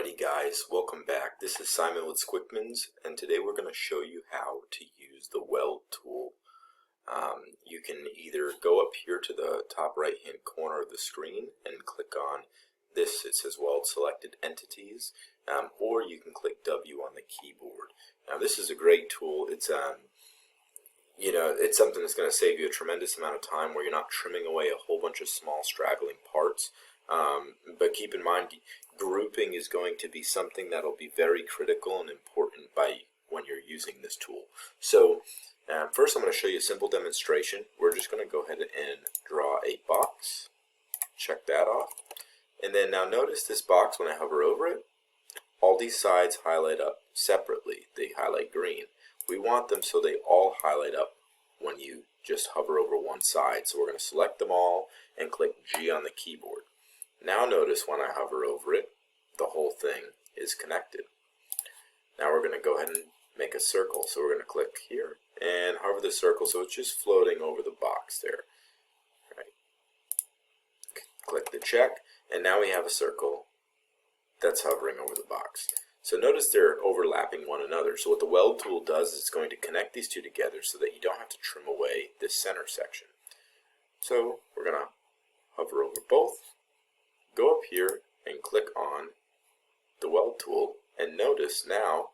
Alrighty guys, welcome back. This is Simon with Squickmons, and today we're going to show you how to use the Weld tool. You can either go up here to the top right hand corner of the screen and click on this. It says Weld Selected Entities, or you can click W on the keyboard. Now this is a great tool. It's it's something that's going to save you a tremendous amount of time where you're not trimming away a whole bunch of small straggling parts. But keep in mind, grouping is going to be something that'll be very critical and important when you're using this tool. So first I'm going to show you a simple demonstration. We're just going to go ahead and draw a box. Check that off. And then now notice this box, when I hover over it, all these sides highlight up separately. They highlight green. We want them so they all highlight up when you just hover over one side. So we're going to select them all and click G on the keyboard. Now notice when I hover over it, the whole thing is connected. Now we're going to go ahead and make a circle. So we're going to click here and hover the circle so it's just floating over the box there. Right. Click the check, and now we have a circle that's hovering over the box. So notice they're overlapping one another. So what the Weld tool does is it's going to connect these two together so that you don't have to trim away this center section. So we're going to hover over both, go up here and click on the Weld tool, and notice now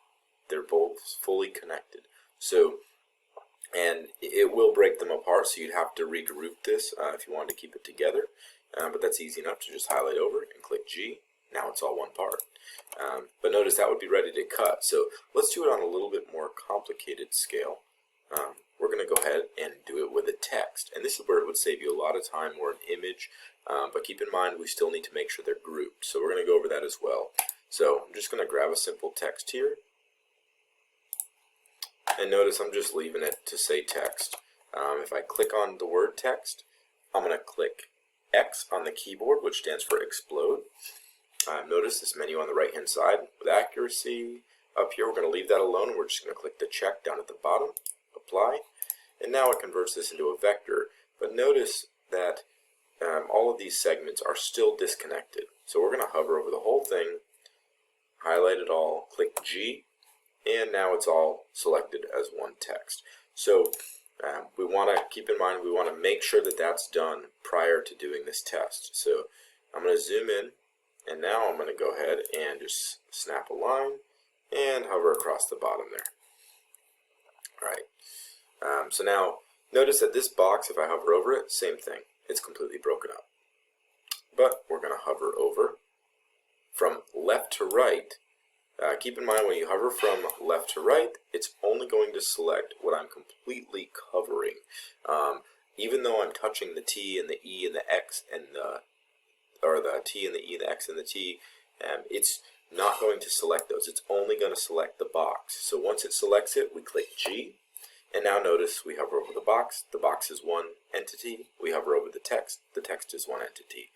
they're both fully connected. So, and it will break them apart, so you'd have to regroup this if you wanted to keep it together, but that's easy enough to just highlight over it and click G. Now it's all one part. But notice that would be ready to cut. So let's do it on a little bit more complicated scale. We're going to go ahead and do it with a text, and this is where it would save you a lot of time, or an image, but keep in mind we still need to make sure they're grouped, so we're going to go over that as well. So I'm just going to grab a simple text here, and notice I'm just leaving it to say text. If I click on the word text, I'm going to click X on the keyboard, which stands for explode. Notice this menu on the right hand side with accuracy. Up here we're going to leave that alone, and we're just going to click the check down at the bottom, apply, and now it converts this into a vector. But notice that all of these segments are still disconnected. So we're going to hover over the whole thing, highlight it all, click G, and now it's all selected as one text. So we want to keep in mind, we want to make sure that that's done prior to doing this test. So I'm going to zoom in, and now I'm going to go ahead and just snap a line and hover across the bottom there. Alright, so now notice that this box, if I hover over it, same thing, it's completely broken up. But we're going to hover over from left to right. Keep in mind, when you hover from left to right, it's only going to select what I'm completely covering. Even though I'm touching the T and the E and the X and the T and the E and the X and the T, it's not going to select those. It's only going to select the box. So once it selects it, we click G, and now notice we hover over the box is one entity. We hover over the text is one entity.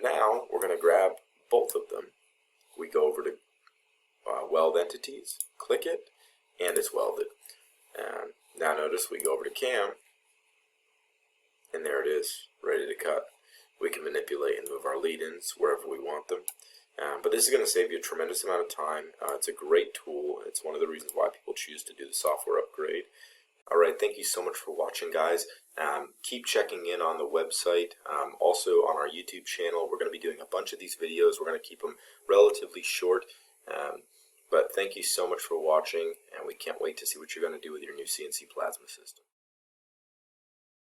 Now we're going to grab both of them. We go over to Weld Entities, click it, and it's welded. Now notice we go over to Cam, and there it is, ready to cut. We can manipulate and move our lead-ins wherever we want them. But this is going to save you a tremendous amount of time. It's a great tool. It's one of the reasons why people choose to do the software upgrade. Alright, thank you so much for watching, guys. Keep checking in on the website. Also on our YouTube channel, we're going to be doing a bunch of these videos. We're going to keep them relatively short. But thank you so much for watching, and we can't wait to see what you're going to do with your new CNC plasma system.